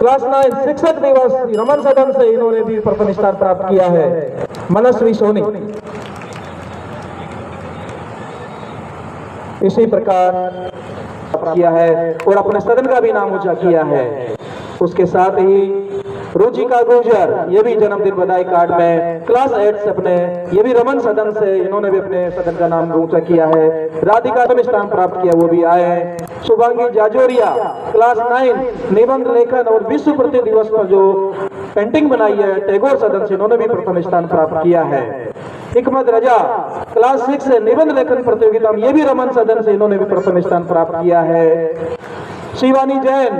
Class 9 शिक्षक दिवस रमन सदन से इन्होंने भी प्रथम स्थान प्राप्त किया है। मनस्वी सोनी इसी प्रकार किया है और अपने सदन का भी नाम ऊंचा किया है। उसके साथ ही रुचिका गुर्जर ये भी जन्मदिन बधाई कार्ड में क्लास 8 से अपने ये भी रमन सदन से इन्होंने भी अपने सदन का नाम ऊंचा किया है। राधिका ने स्थान प्राप्त किया, वो भी आए हैं। शुभांगी जाजोरिया क्लास 9 निबंध लेखन और विश्व पृथ्वी दिवस पर जो पेंटिंग बनाई है टैगोर सदन से इन्होंने भी प्रथम स्थान प्राप्त किया है। हिकमत रजा क्लास 6 से निबंध लेखन प्रतियोगिता में ये भी रमन सदन से इन्होंने भी प्रथम स्थान प्राप्त किया है। शिवानी जैन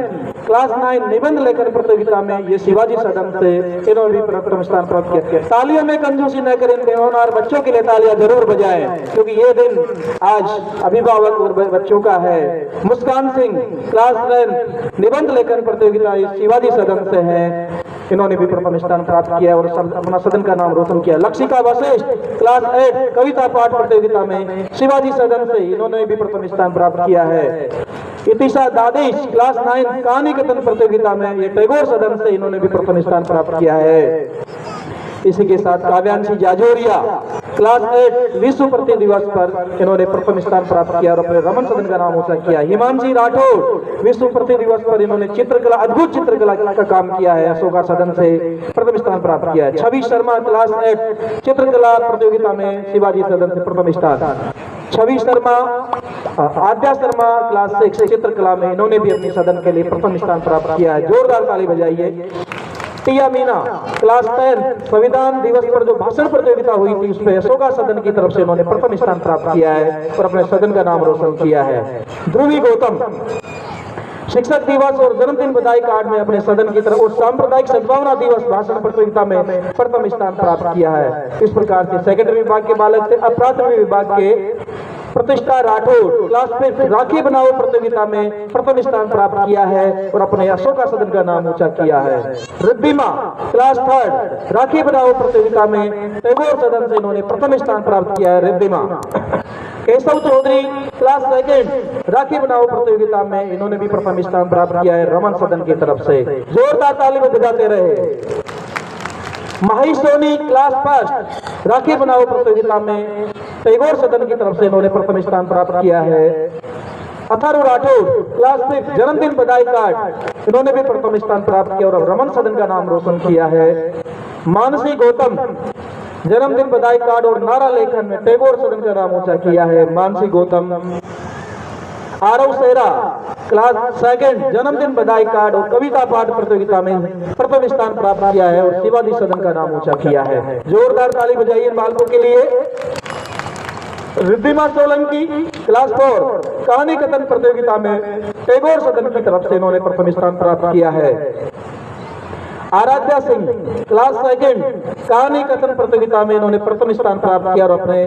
क्लास 9 निबंध लेखन प्रतियोगिता में ये शिवाजी सदन से इन्होंने भी प्रथम स्थान प्राप्त किया। तालियों में कंजूसी न करें, होनहार बच्चों के लिए तालियां जरूर बजाएं क्योंकि ये दिन आज अभिभावक और बच्चों का है। मुस्कान सिंह क्लास 9 निबंध लेखन प्रतियोगिता शिवाजी सदन से है, इन्होंने भी प्रथम स्थान प्राप्त किया और अपना सदन का नाम रोशन किया। लक्षिका वशिष्ठ क्लास 8 कविता पाठ प्रतियोगिता में शिवाजी सदन से इन्होंने भी प्रथम स्थान प्राप्त किया है। इतिशा दादिश क्लास 9 कहानी कथन प्रतियोगिता में ये टैगोर सदन से इन्होंने भी प्रथम स्थान प्राप्त किया है। इसी के साथ काव्यांशी जाजोरिया क्लास 8 विश्व पृथ्वी दिवस पर इन्होंने प्रथम स्थान प्राप्त किया और अपने रमन सदन का नाम ऊंचा किया। हिमांशी राठौर विश्व पृथ्वी दिवस पर इन्होंने चित्रकला अद्भुत चित्रकला का काम किया है, अशोका सदन से प्रथम स्थान प्राप्त किया है। छवि शर्मा क्लास 8 चित्रकला प्रतियोगिता में शिवाजी सदन से प्रथम स्थान। छवि शर्मा आद्या शर्मा क्लास 6 चित्रकला में इन्होंने भी अपने सदन के लिए प्रथम स्थान प्राप्त किया है, जोरदार ताली बजाइए। टिया मीना क्लास 10 संविधान दिवस पर जो भाषण प्रतियोगिता हुई थी उसमें अशोका सदन की तरफ से इन्होंने प्रथम स्थान प्राप्त किया है और अपने सदन का नाम रोशन किया है। ध्रुवी गौतम शिक्षक दिवस और जन्मदिन बधाई कार्ड में अपने सदन की तरफ और सांप्रदायिक सद्भावना दिवस भाषण प्रतियोगिता में प्रथम स्थान प्राप्त किया है। इस प्रकार से सेकेंडरी विभाग के बालक से अप्राथमिक विभाग के प्रतिष्ठा राठौर क्लास 5 राखी बनाओ प्रतियोगिता में प्रथम स्थान प्राप्त किया है और अपने अशोका सदन का नाम ऊंचा किया है। रिद्धिमा क्लास 3 राखी बनाओ प्रतियोगिता में टैगोर सदन से इन्होंने प्रथम स्थान प्राप्त किया है। रिद्धिमा केशव चौधरी क्लास 2 राखी बनाओ प्रतियोगिता में इन्होंने भी प्रथम स्थान प्राप्त किया है रमन सदन की तरफ से, जोरदार ताली बजाते रहे। माही सोनी क्लास 1 राखी बनाओ प्रतियोगिता में टैगोर सदन की तरफ से इन्होंने प्रथम स्थान प्राप्त किया है। अथर्व राठौर क्लास 6 जन्मदिन बधाई कार्ड इन्होंने भी प्रथम स्थान प्राप्त किया और रमन सदन का नाम रोशन किया है। मानसी गौतम जन्मदिन बधाई कार्ड और नारा लेखन में टैगोर सदन का नाम ऊंचा किया है। मानसी गौतम। आरव सेरा क्लास 2 जन्मदिन बधाई कार्ड और कविता पाठ प्रतियोगिता में प्रथम स्थान प्राप्त किया है और शिवाजी सदन का नाम ऊंचा किया है। जोरदार ताली बजाइए बालकों के लिए। रिद्धिमा सोलंकी क्लास 4 कहानी कथन प्रतियोगिता में टैगोर सदन की तरफ से इन्होंने प्रथम स्थान प्राप्त किया है। आराध्या सिंह क्लास 2 कहानी कथन प्रतियोगिता में इन्होंने प्रथम स्थान प्राप्त किया और अपने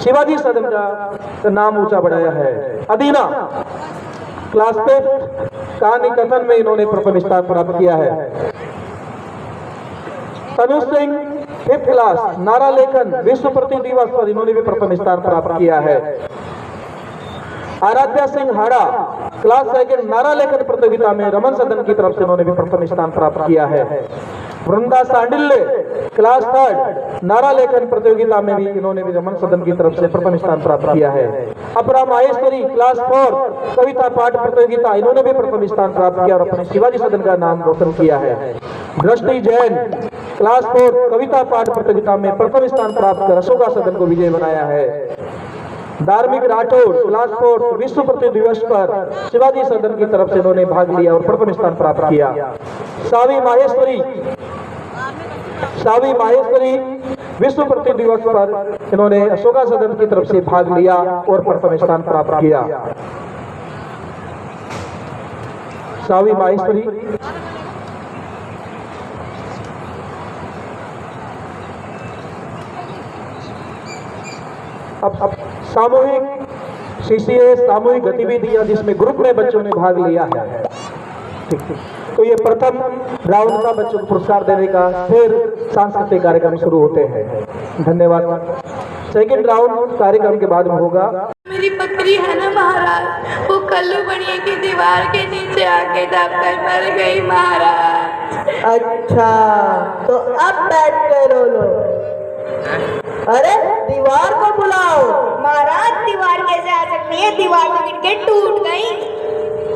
शिवाजी सदन का नाम ऊंचा बढ़ाया है। अदीना क्लास 5 कहानी कथन में इन्होंने प्रथम स्थान प्राप्त किया है। तनु सिंह 5th क्लास नारा लेखन विश्व पृथ्वी दिवस पर इन्होंने भी प्रथम स्थान प्राप्त किया है। आराध्या सिंह हाड़ा क्लास 2 नारा लेखन प्रतियोगिता में रमन सदन की तरफ से इन्होंने भी प्रथम स्थान प्राप्त किया है। वृंदा सांडिल्य क्लास 3 नारा लेखन प्रतियोगिता में भी इन्होंने भी रमन सदन की तरफ से प्रथम स्थान प्राप्त किया है। अपरा माहेश्वरी क्लास 4 कविता पाठ प्रतियोगिता इन्होंने भी प्रथम स्थान प्राप्त किया और अपने शिवाजी सदन का नाम रोशन किया है। दृष्टि जैन क्लास 4 कविता पाठ प्रतियोगिता में प्रथम स्थान प्राप्त कर अशोका सदन को विजय बनाया है। धार्मिक राठौर क्लास 4 विश्व पृथ्वी दिवस पर शिवाजी सदन की तरफ से इन्होंने भाग लिया और प्रथम स्थान प्राप्त किया। सावी माहेश्वरी विश्व पृथ्वी दिवस पर इन्होंने अशोका सदन की तरफ से भाग लिया और प्रथम स्थान प्राप्त किया। सावी माहेश्वरी अब सामूहिक CCA सामूहिक गतिविधियां जिसमें ग्रुप में बच्चों ने भाग लिया है। ठीक, तो ये प्रथम राउंड का बच्चों को पुरस्कार देने का, फिर सांस्कृतिक कार्यक्रम शुरू होते हैं। धन्यवाद। सेकंड राउंड कार्यक्रम के बाद में होगा। मेरी बकरी है ना महाराज, वो कल्लू बनिए की दीवार के नीचे आके दबकर मर गई महाराज। अच्छा, तो अब बैठ कर रो लो। अरे दीवार को बुलाओ। महाराज दीवार कैसे आ सकती है, दीवार तो गिर के टूट गई।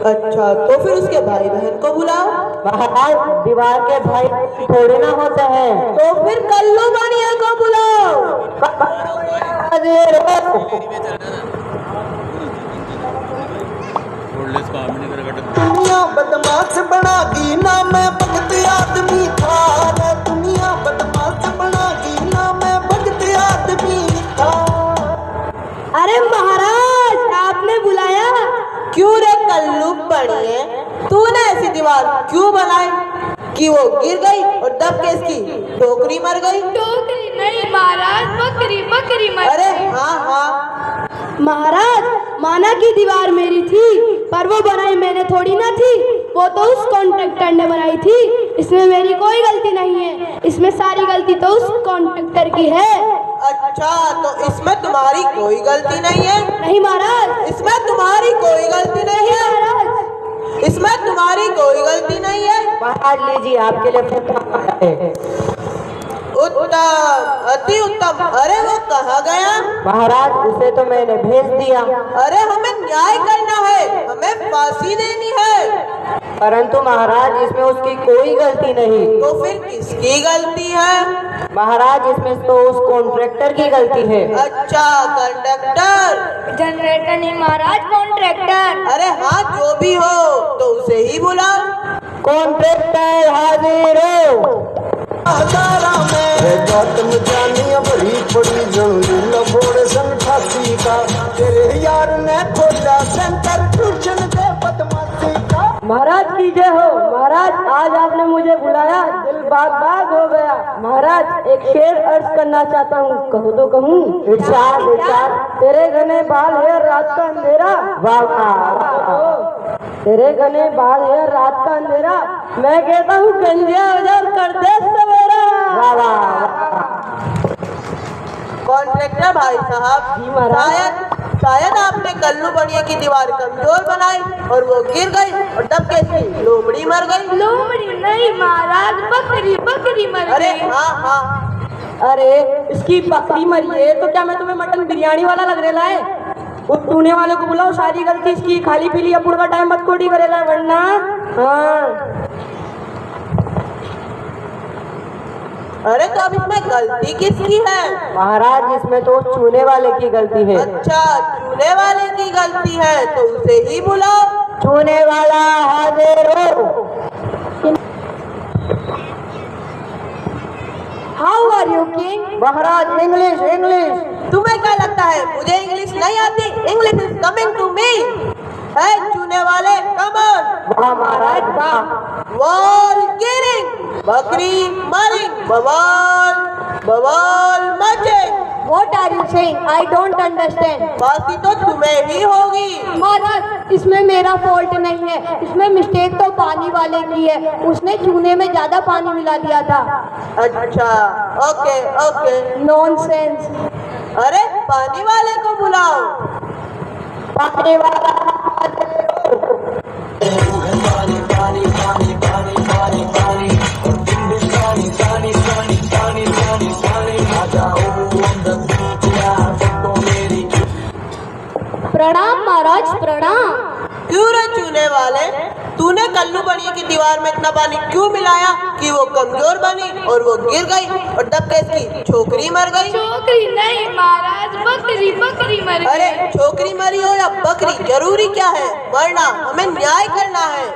अच्छा, तो फिर उसके भाई बहन को बुलाओ। महाराज दीवार के भाई थोड़े ना होते हैं। तो फिर कल्लू बनिया को बुलाओ। दुनिया बदमाश बना दी ना, मैं भगत आदमी था। दुनिया बदमाश बना दी ना, मैं भगत आदमी था। अरे महाराज आपने बुलाया? क्यों रे कल्लू बनिए, तूने ऐसी दीवार क्यों बनाई कि वो गिर गई और दब के इसकी टोकरी मर गई? टोकरी नहीं महाराज, बकरी बकरी मर अरे गई। हाँ, महाराज माना की दीवार मेरी थी, पर वो बनाई मैंने थोड़ी ना थी, वो तो उस कॉन्ट्रैक्टर ने बनाई थी। इसमें मेरी कोई गलती नहीं है, इसमें सारी गलती तो उस कॉन्ट्रैक्टर की है। अच्छा, तो इसमें तुम्हारी कोई गलती नहीं है? नहीं महाराज। इसमें तुम्हारी कोई गलती नहीं है? महाराज इसमें तुम्हारी कोई गलती नहीं है? महाराज लीजिए, आपके लिए है। उत्तम, अति उत्तम। अरे वो कहाँ गया? महाराज उसे तो मैंने भेज दिया। अरे हमें न्याय करना है, हमें फांसी देनी है। परंतु महाराज इसमें उसकी कोई गलती नहीं। तो फिर किसकी गलती है? महाराज इसमें तो उस कॉन्ट्रैक्टर की गलती है। अच्छा, कंडक्टर। जनरेटर नहीं महाराज, कॉन्ट्रैक्टर। अरे हाँ, जो भी हो तो उसे ही बुलाओ। कॉन्ट्रैक्टर हाजिर हो। भरी पड़ी जंगल फोड़े सन फांसी का, तेरे यार ने खोला सेंटर ट्यूशन दे बदमाशी का। महाराज की जय हो। महाराज आज आपने मुझे बुलाया, दिल बाग बाग हो गया। महाराज एक शेर अर्ज करना चाहता हूँ, कहूँ तो कहूँ। इरशाद इरशाद। तेरे घने बाल है रात का अंधेरा, वाह वाह। तेरे घने बाल है रात का अंधेरा, मैं कहता हूँ गंजिया हो जा कर दे सवेरा, वाह वाह। कॉन्ट्रैक्टर भाई साहब, शायद आपने कल्लू बनिए की दीवार कमजोर बनाई और वो गिर गई और दब के इसकी लोमड़ी मर गई। लोमड़ी नहीं महाराज, बकरी बकरी मर अरे गई। हाँ, अरे इसकी बकरी मरी है तो क्या मैं तुम्हें मटन बिरयानी वाला लग रहा है? उस टूने वाले को बुलाओ, सारी गलती इसकी। खाली पीली अपुड़ का टाइम मत कोडी करेला वरना। हाँ अरे तो अब इसमें गलती किसकी है? महाराज इसमें तो चूने वाले की गलती है। अच्छा, चूने वाले की गलती है तो उसे ही बुलाओ। चूने वाला हाजिर हो। How are you king? महाराज इंग्लिश इंग्लिश। तुम्हें क्या लगता है मुझे इंग्लिश नहीं आती? English is coming to me. है चूने वाले, कम ऑन। वाह महाराज वाह। वॉल गिरिंग, बकरी मरिंग, बवाल बवाल मचिंग। What are you saying? I don't understand. बाकी तो तुम्हें ही होगी। महाराज इसमें मेरा फॉल्ट नहीं है, इसमें मिस्टेक तो पानी वाले की है, उसने चूने में ज्यादा पानी मिला दिया था। अच्छा, ओके ओके। नॉनसेंस। अरे पानी वाले को बुलाओ। पानी वाला प्रणाम महाराज प्रणाम। क्यों रे चूने वाले, तूने कल्लू बनिए की दीवार में इतना पानी क्यों मिलाया कि वो कमजोर बनी और वो गिर गई और दब के इसकी छोकरी मर गई? छोकरी नहीं महाराज, बकरी बकरी मर गई। अरे छोकरी मरी हो या बकरी, जरूरी क्या है? मरना, हमें न्याय करना है।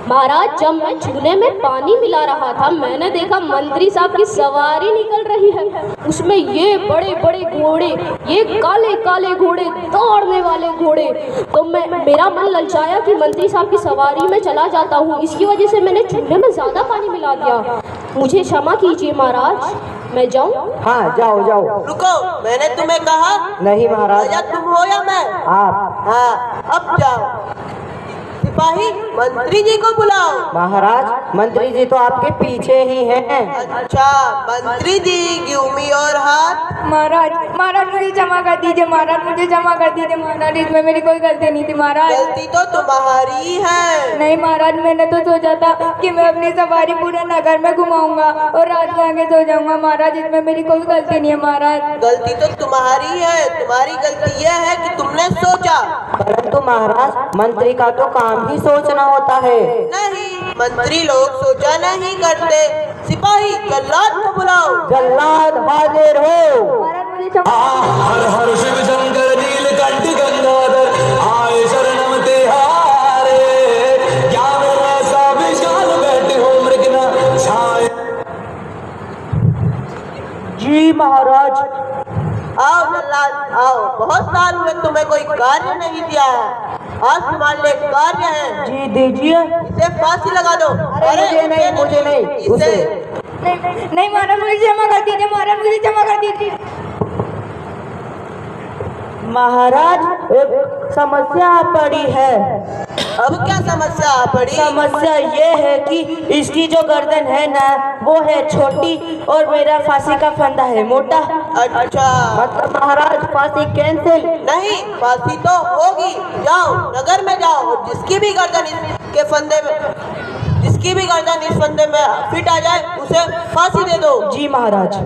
महाराज, जब मैं चूल्हे में पानी मिला रहा था, मैंने देखा मंत्री साहब की सवारी निकल रही है। उसमें ये बड़े बड़े घोड़े, ये काले काले घोड़े, दौड़ने वाले घोड़े। तो मेरा मन ललचाया कि मंत्री साहब की सवारी में चला जाता हूँ। इसकी वजह से मैंने चूल्हे में ज्यादा पानी मिला दिया। मुझे क्षमा कीजिए महाराज, मैं जाऊँ? हाँ जाओ जाओ। रुको, मैंने तुम्हें कहा नहीं महाराज। या तुम हो या मैं? आप। हाँ, अब जाओ। सिपाही, मंत्री जी को बुलाओ। महाराज, मंत्री जी तो आपके पीछे ही हैं। अच्छा, मंत्री जी, गिव मी योर हाथ। महाराज, महाराज मुझे क्षमा कर दीजिए महाराज, मुझे क्षमा कर दीजिए महाराज, इसमें मेरी कोई गलती नहीं थी महाराज। गलती तो तुम्हारी है। नहीं महाराज, मैंने तो सोचा था कि मैं अपनी सवारी पूरे नगर में घुमाऊंगा और रात में आगे सो जाऊंगा महाराज, इसमें मेरी कोई गलती नहीं है महाराज। गलती तो तुम्हारी है। तुम्हारी गलती यह है कि तुमने सोचा। परंतु महाराज, मंत्री का तो काम ही सोचना होता है। नहीं, मंत्री लोग सोचा नहीं करते। सिपाही, जल्लाद को बुलाओ। जल्लाद हाजिर हो। महाराज मुझे क्षमा। हर हर शिव शंकर नीलकंठ गंगाधर आए शरणम तिहारे, क्या मेरा ऐसा विशाल बैठे हो मृगना छाए। जी महाराज। आओ जल्लाद, आओ। बहुत साल हुए तुम्हें कोई कार्य नहीं दिया है। आज तुम्हारे लिए कार्य है। जी दीजिए। इसे फांसी लगा दो। मुझे नहीं, मुझे नहीं, उसे। नहीं महाराज, मुझे क्षमा कर दीजिए महाराज, मुझे क्षमा कर दीजिए। महाराज, एक समस्या पड़ी है। अब क्या समस्या पड़ी? समस्या ये है कि इसकी जो गर्दन है ना, वो है छोटी और मेरा फांसी का फंदा है मोटा। अच्छा, मतलब महाराज, फांसी कैंसिल। नहीं, फांसी तो होगी। जाओ, नगर में जाओ और जिसकी भी गर्दन इसके फंदे में, जिसकी भी गर्दन इस फंदे में फिट आ जाए, उसे फांसी दे दो। जी महाराज।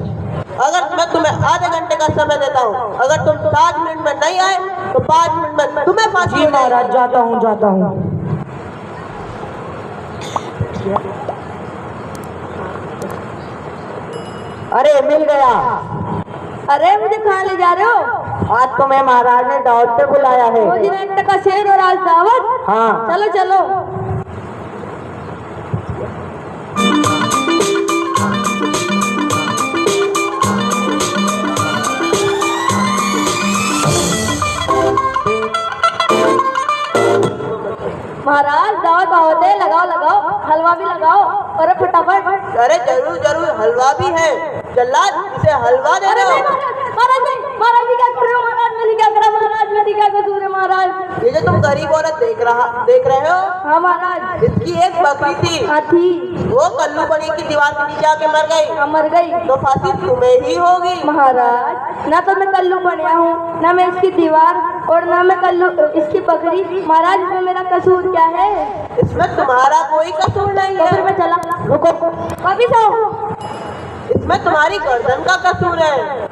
अगर मैं तुम्हें आधे घंटे का समय देता हूँ, अगर तुम 5 मिनट में नहीं आए तो 5 मिनट में तुम्हें फांसी जी हो जाएगी। महाराज, जाता हूँ जाता हूँ। अरे मिल गया। अरे मुझे कहाँ ले जा रहे हो? आज तुम्हें महाराज ने दावत पे बुलाया है। रोजी नाश्ते का शेर और आज दावत। हाँ। चलो चलो। महाराज, दावत दावत है, लगाओ लगाओ, हलवा भी लगाओ। अरे फटाफट। अरे जरूर जरूर, हलवा भी है। जल्लाद, इसे हलवा दे अरे दो। नहीं महाराज, नहीं महाराज, जी क्या कर रहे हो महाराज? मेरी क्या करा महाराज? मेरी क्या कसूर है महाराज? ये जो तुम गरीब औरत देख रहे हो, हाँ महाराज। इसकी एक बकरी थी। हाँ थी। वो कल्लू बड़ी की दीवार के नीचे आके मर गई। हाँ, मर गई। तो फांसी तुम्हें ही होगी। महाराज, ना तो मैं कल्लू बनया हूँ, ना मैं इसकी दीवार, और ना मैं कल्लू इसकी बकरी। महाराज, इसमें मेरा कसूर क्या है? इसमें तुम्हारा कोई कसूर नहीं तो फिर है। मैं चला। रुको, वापिस आओ। इसमें तुम्हारी गर्दन का कसूर है।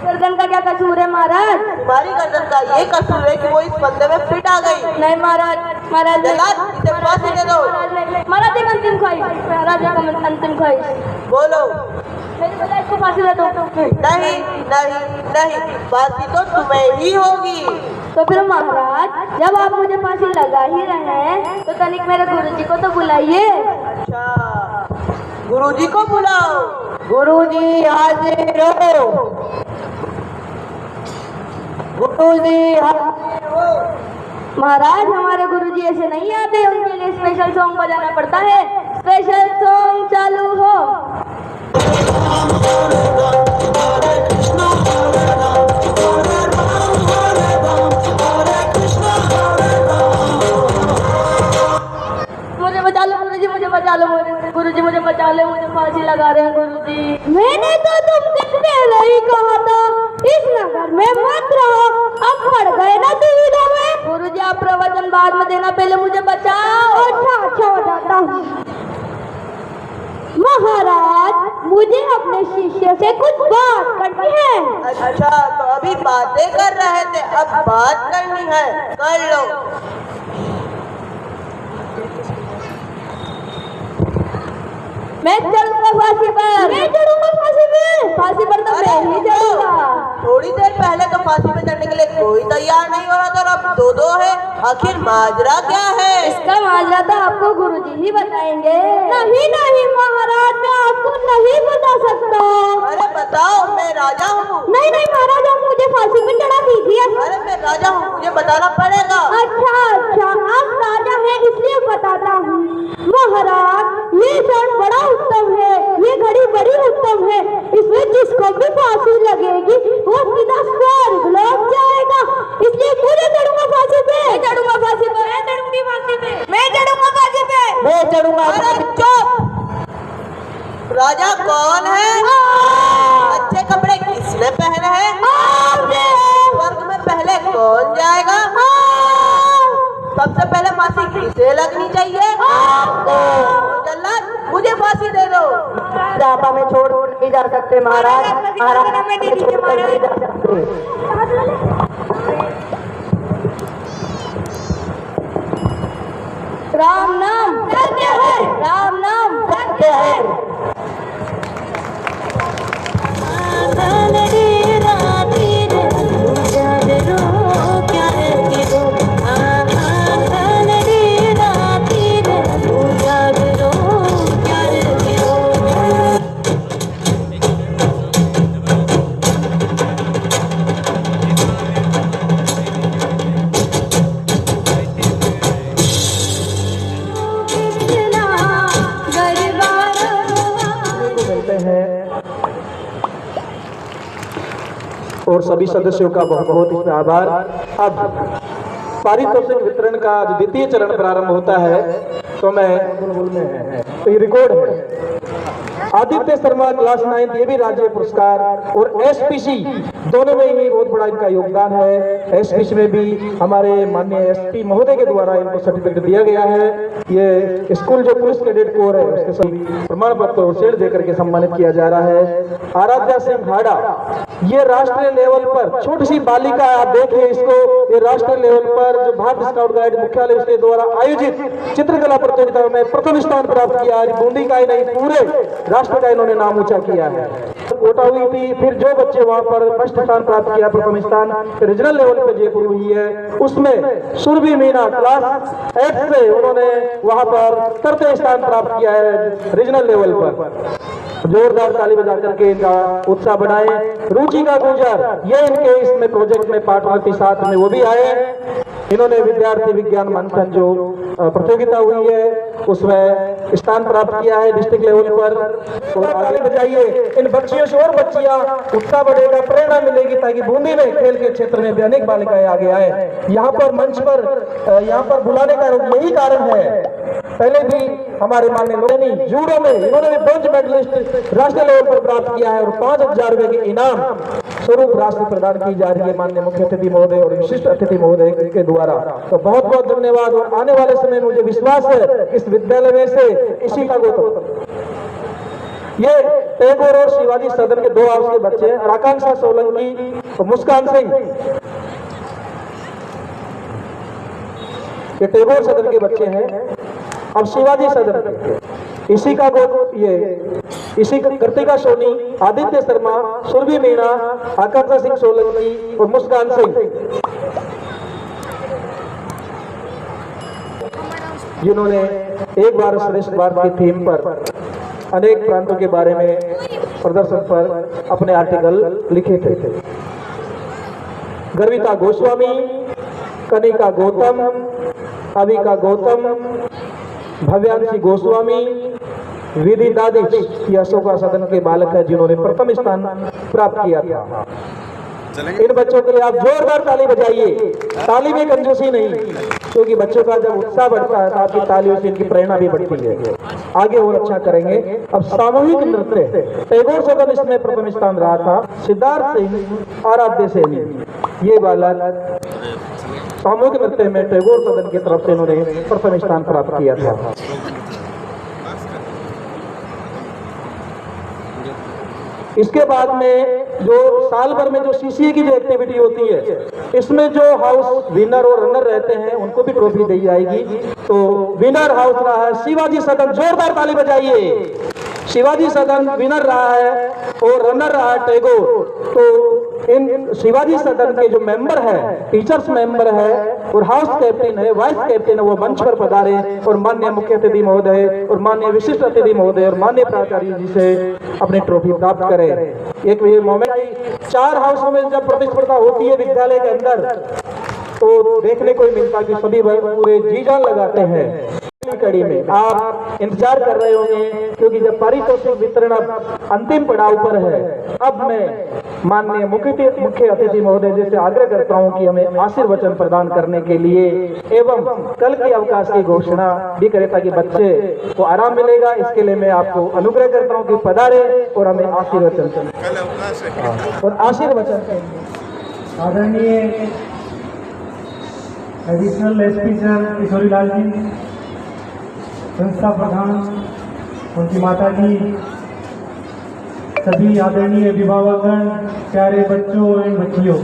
गर्दन का क्या कसूर है महाराज? तुम्हारी गर्दन का ये कसूर है कि वो इस फंदे में फिट आ गई। नहीं महाराज, महाराज नहीं। जल्लाद, इसे फांसी दे दो। महाराज नहीं। महाराज, एक अंतिम ख्वाहिश। महाराज, एक अंतिम ख्वाहिश। बोलो। मेरी वजह इसको फांसी दे दो। नहीं नहीं नहीं, फांसी तो तुम्हें ही होगी। तो फिर महाराज, जब आप मुझे फांसी लगा ही रहे हैं, तो तनिक मेरे गुरुजी को तो बुलाइए। अच्छा, गुरुजी को बुलाओ। गुरुजी हाजिर हो। गुरुजी हाजिर हो। महाराज, हमारे गुरुजी ऐसे नहीं आते, उनके लिए स्पेशल सॉन्ग बजाना पड़ता है। स्पेशल सॉन्ग चालू हो। मुझे बचा लो गुरुजी, मुझे बचा लो गुरुजी, मुझे बचा लो, मुझे फांसी लगा रहे हैं गुरुजी। मैंने तो तुमसे पहले ही कहा था इस नगर में मत रहो, अब पड़ गए ना दुविधा में। गुरुजी, आप प्रवचन बाद में देना, पहले मुझे बचाओ। अच्छा हो जाता हूँ। महाराज, मुझे अपने शिष्य से कुछ बात करनी है। अच्छा, तो अभी बातें कर रहे थे, अब बात करनी है, कर लो। मैं चलूंगा फांसी पर। मैं चढ़ूंगा फांसी पे। फांसी पर तो मैं ही चढ़ूंगा। थोड़ी देर पहले तो फांसी पे चढ़ने के के लिए कोई तैयार नहीं हो रहा था और अब दो दो है, आखिर माजरा क्या है? इसका माजरा तो आपको गुरुजी ही बताएंगे। नहीं नहीं महाराज, मैं आपको नहीं बता सकता। अरे बताओ, मैं राजा हूँ। नहीं नहीं महाराज, आप मुझे फांसी में चढ़ा दीजिए। अरे मैं राजा हूँ, मुझे बताना पड़ेगा। अच्छा अच्छा, आप राजा हैं इसलिए बताता हूँ। महाराज ये क्षण बड़ा उत्तम है, ये घड़ी बड़ी उत्तम है। इसमें जिसको भी फांसी लगेगी वो सीधा स्वर्ग लौट जाएगा। इसलिए मुझे चढ़ूंगा फांसी पे। मैं चढ़ूंगा फांसी पे। मैं चढ़ूंगी फांसी पे। मैं चढ़ूंगा फांसी पे। मैं चढ़ूंगा। अरे चुप! राजा कौन है? अच्छे कपड़े किसने पहने हैं? स्वर्ग में पहले कौन जाएगा? सबसे पहले फांसी किसे लगनी चाहिए? जल्लाद, मुझे फांसी दे दो। चापा में छोड़ नहीं जा सकते महाराज। महाराज में छोड़ नहीं जा सकते। राम नाम सत्य है। राम नाम सत्य है। और सभी सदस्यों का बहुत बहुत इसमें आभार। अब पारितोषिक वितरण का जो द्वितीय चरण प्रारंभ होता है तो मैं तो ये रिकॉर्ड है। आदित्य शर्मा क्लास 9 ये भी राज्य पुरस्कार और एसपीसी दोनों में ही बहुत बड़ा इनका योगदान है। एसपीसी में भी हमारे माननीय एसपी महोदय के द्वारा इनको सर्टिफिकेट दिया गया है। ये स्कूल जो पुलिस कैडेट कोर है उसके सभी प्रमाण पत्र और शेड देकर के सम्मानित किया जा रहा है। आराध्या सिंह हाड़ा ये राष्ट्रीय लेवल पर छोटी सी बालिका, आप देखिए इसको, ये राष्ट्रीय लेवल पर जो भारत स्काउट गाइड मुख्यालय उसके द्वारा आयोजित चित्रकला प्रतियोगिता में प्रथम स्थान प्राप्त किया। आज बूंदी का ही नहीं पूरे राष्ट्र का इन्होंने नाम ऊंचा किया है। कोटा हुई थी, फिर जो बच्चे वहां पर फर्स्ट स्थान प्राप्त किया, प्रथम स्थान रीजनल लेवल पे जयपुर हुई है, उसमें सुरभि मीना क्लास 8 से उन्होंने वहां पर तृतीय स्थान प्राप्त किया है रीजनल लेवल पर। जोरदार ताली बजा करके इनका उत्साह बढ़ाए। रुचिका गुर्जर ये इनके इसमें प्रोजेक्ट में पार्टनर के साथ में वो भी आए। इन्होंने विद्यार्थी विज्ञान मंथन जो प्रतियोगिता हुई है उसमें स्थान प्राप्त किया है डिस्ट्रिक्ट लेवल पर। और आगे बजाइए इन बच्चियों से और बच्चियां उत्साह बढ़ेगा, प्रेरणा मिलेगी ताकि बूंदी में खेल के क्षेत्र में भी अनेक बालिकाएं आगे आए। यहाँ पर मंच पर यहाँ पर बुलाने का यही कारण है। पहले भी हमारे माननीय लोग जूडो में इन्होंने भी ब्रोंज मेडलिस्ट राष्ट्रीय लेवल पर प्राप्त किया है और 5,000 रुपए के इनाम स्वरूप राशि प्रदान की जा रही है माननीय मुख्य अतिथि महोदय और विशिष्ट अतिथि महोदय के द्वारा। तो बहुत बहुत धन्यवाद। और आने वाले समय मुझे विश्वास है इस विद्यालय में से इसी का ये टैगोर और शिवाजी सदन के 2 हाउस के बच्चे हैं, आकांक्षा सोलंकी और मुस्कान सिंह, ये टैगोर सदन के बच्चे हैं। अब शिवाजी सदन इसी का इसी कृतिका सोनी, आदित्य शर्मा, सुरभि मीणा, आकांक्षा सिंह सोलंकी और मुस्कान सिंह जिन्होंने एक बार श्रेष्ठ भारत की थीम पर अनेक प्रांतों के बारे में प्रदर्शन पर अपने आर्टिकल लिखे थे। गर्विता गोस्वामी, कनिका गौतम, अविका गौतम, भव्यांशी गोस्वामी, विधि दादिश ये अशोका सदन के बालक है जिन्होंने प्रथम स्थान प्राप्त किया था। इन बच्चों के लिए आप जोरदार ताली बजाइए। ताली में कंजूसी नहीं, क्योंकि बच्चों का जब उत्साह बढ़ता है तो आपकी तालियों से इनकी प्रेरणा भी बढ़ती है, आगे और अच्छा करेंगे। अब सामूहिक नृत्य टैगोर सदन इसमें प्रथम स्थान रहा था। सिद्धार्थ सिंह, आराध्य सैनी ये बालक सामूहिक नृत्य में टैगोर सदन की तरफ से इन्होंने प्रथम स्थान प्राप्त किया था। इसके बाद में जो साल भर में जो सीसीए की जो एक्टिविटी होती है इसमें जो हाउस विनर और रनर रहते हैं उनको भी ट्रॉफी दी जाएगी। तो विनर हाउस रहा है शिवाजी सदन, जोरदार ताली बजाइए। शिवाजी सदन विनर रहा है और रनर रहा है टैगोर। तो इन शिवाजी सदन के जो मेंबर है, टीचर्स मेंबर है और हाउस कैप्टन है, वाइस कैप्टन है, वो मंच पर पधारे और माननीय मुख्य अतिथि महोदय और माननीय विशिष्ट अतिथि महोदय और माननीय प्राचार्य जी से अपनी ट्रॉफी प्राप्त करें। एक ये मोमेंट 4 हाउसों में जब प्रतिस्पर्धा होती है विद्यालय के अंदर, तो देखने को ही मिलता कि सभी पूरे जी जान लगाते हैं। कड़ी में आप इंतजार कर रहे होंगे क्योंकि जब पारितोषिक वितरण अंतिम पड़ाव पर है, अब मैं माननीय मुख्य अतिथि महोदय जी से आग्रह करता हूं कि हमें आशीर्वचन प्रदान करने के लिए एवं कल के अवकाश की घोषणा भी करें ताकि बच्चे को आराम मिलेगा। इसके लिए मैं आपको अनुग्रह करता हूं कि पधारे और हमें आशीर्वचन और आशीर्वचन। आदरणीय additional SP sir Kishori Lal ji, संस्था प्रधान, उनकी माता जी, सभी आदरणीय अभिभावकगण, प्यारे बच्चों एवं बच्चियों,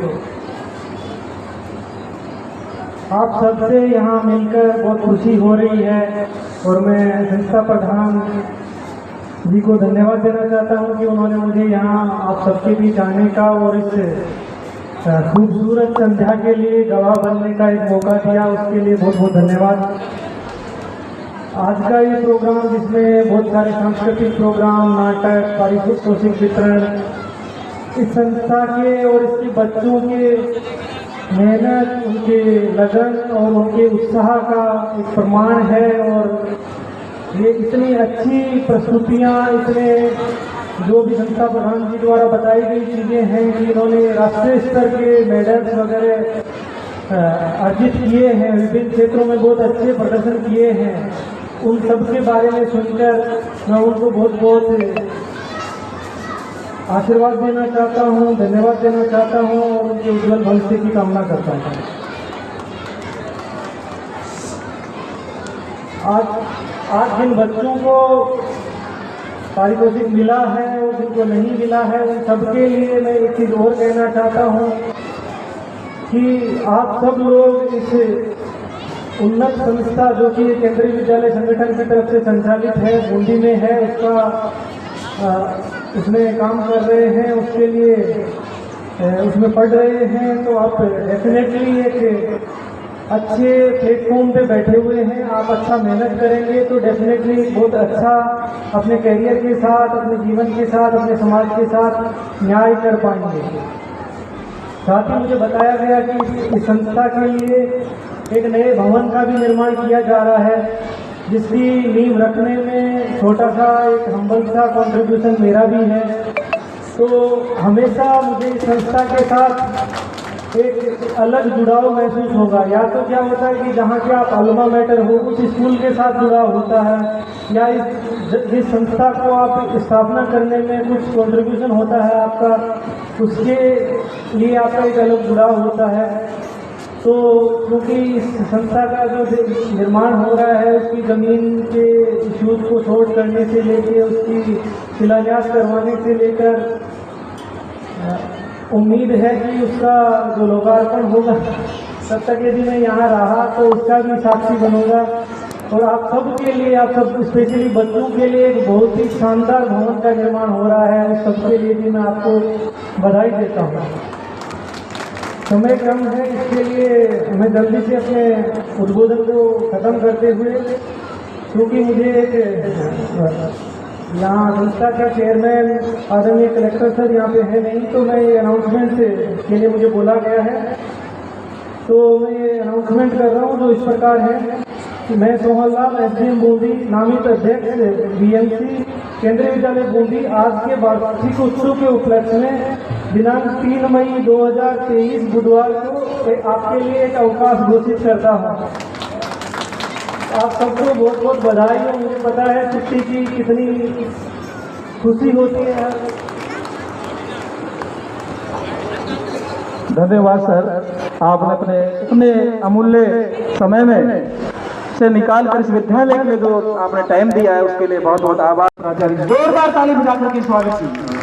आप सबसे यहाँ मिलकर बहुत खुशी हो रही है और मैं संस्था प्रधान जी को धन्यवाद देना चाहता हूँ कि उन्होंने मुझे यहाँ आप सबके बीच आने का और इस खूबसूरत संध्या के लिए गवाह बनने का एक मौका दिया, उसके लिए बहुत बहुत धन्यवाद। आज का ये प्रोग्राम जिसमें बहुत सारे सांस्कृतिक प्रोग्राम, नाटक, पारितोषिक वितरण, इस संस्था के और इसके बच्चों के मेहनत, उनके लगन और उनके उत्साह का एक प्रमाण है। और ये इतनी अच्छी प्रस्तुतियाँ, इतने जो भी संस्था प्रधान जी द्वारा बताई गई चीज़ें हैं कि इन्होंने राष्ट्रीय स्तर के मेडल्स वगैरह अर्जित किए हैं, विभिन्न क्षेत्रों में बहुत अच्छे प्रदर्शन किए हैं, उन सब के बारे में सुनकर मैं उनको बहुत बहुत आशीर्वाद देना चाहता हूँ, धन्यवाद देना चाहता हूँ और उनके उज्जवल भविष्य की कामना करता हूँ। आज जिन बच्चों को पारितोषिक मिला है और जिनको नहीं मिला है, उन सबके लिए मैं एक चीज़ और कहना चाहता हूँ कि आप सब लोग इस उन्नत संस्था जो कि केंद्रीय विद्यालय संगठन की तरफ से संचालित है, बूंदी में है, उसमें काम कर रहे हैं, उसके लिए उसमें पढ़ रहे हैं, तो आप डेफिनेटली एक अच्छे प्लेटफॉर्म पे बैठे हुए हैं। आप अच्छा मेहनत करेंगे तो डेफिनेटली बहुत अच्छा अपने करियर के साथ, अपने जीवन के साथ, अपने समाज के साथ न्याय कर पाएंगे। साथ ही मुझे बताया गया कि इस संस्था के लिए एक नए भवन का भी निर्माण किया जा रहा है, जिसकी नींव रखने में छोटा सा एक हम्बल सा कॉन्ट्रीब्यूशन मेरा भी है। तो हमेशा मुझे इस संस्था के साथ एक अलग जुड़ाव महसूस होगा। या तो क्या होता है कि जहाँ के आप अल्मा मैटर हो, उस स्कूल के साथ जुड़ाव होता है, या जिस संस्था को आप स्थापना करने में कुछ कंट्रीब्यूशन होता है आपका, उसके लिए आपका एक अलग जुड़ाव होता है। तो क्योंकि इस संस्था का जो निर्माण हो रहा है, उसकी ज़मीन के इश्यूज को सॉर्ट करने से लेकर उसकी शिलान्यास करवाने से लेकर उम्मीद है कि उसका जो लोकार्पण होगा, तब तक यदि मैं यहाँ रहा तो उसका भी साक्षी बनूंगा। और आप सब के लिए, आप सब स्पेशली बच्चों के लिए एक बहुत ही शानदार भवन का निर्माण हो रहा है, उस सबके लिए भी मैं आपको बधाई देता हूँ। समय कम है, इसके लिए हमें जल्दी से अपने उद्बोधन को ख़त्म करते हुए, क्योंकि मुझे एक यहाँ संस्था का चेयरमैन आदरणीय कलेक्टर सर यहाँ पे है नहीं, तो मैं ये अनाउंसमेंट के लिए मुझे बोला गया है, तो मैं ये अनाउंसमेंट कर रहा हूँ जो इस प्रकार है कि मैं सोहन लाल SDM बूंदी, नामित अध्यक्ष BMC केंद्रीय विद्यालय बूंदी, आज के वार्षिक उत्सव के उपलक्ष्य में दिनांक 3 मई 2023 बुधवार को आपके लिए एक अवकाश घोषित करता हूँ। आप सबको बहुत बहुत बधाई हो। मुझे पता है छुट्टी की कितनी खुशी होती है। धन्यवाद सर, आपने अपने इतने अमूल्य समय में से निकाल कर इस विद्यालय के लिए जो आपने टाइम दिया है, उसके लिए बहुत बहुत आभार। प्राचार्य, जोरदार ताली बजाकर के स्वागत कीजिए।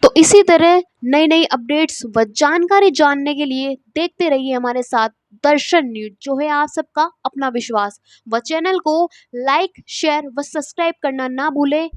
तो इसी तरह नई नई अपडेट्स व जानकारी जानने के लिए देखते रहिए हमारे साथ दर्शन न्यूज, जो है आप सबका अपना विश्वास। व चैनल को लाइक, शेयर व सब्सक्राइब करना ना भूलें।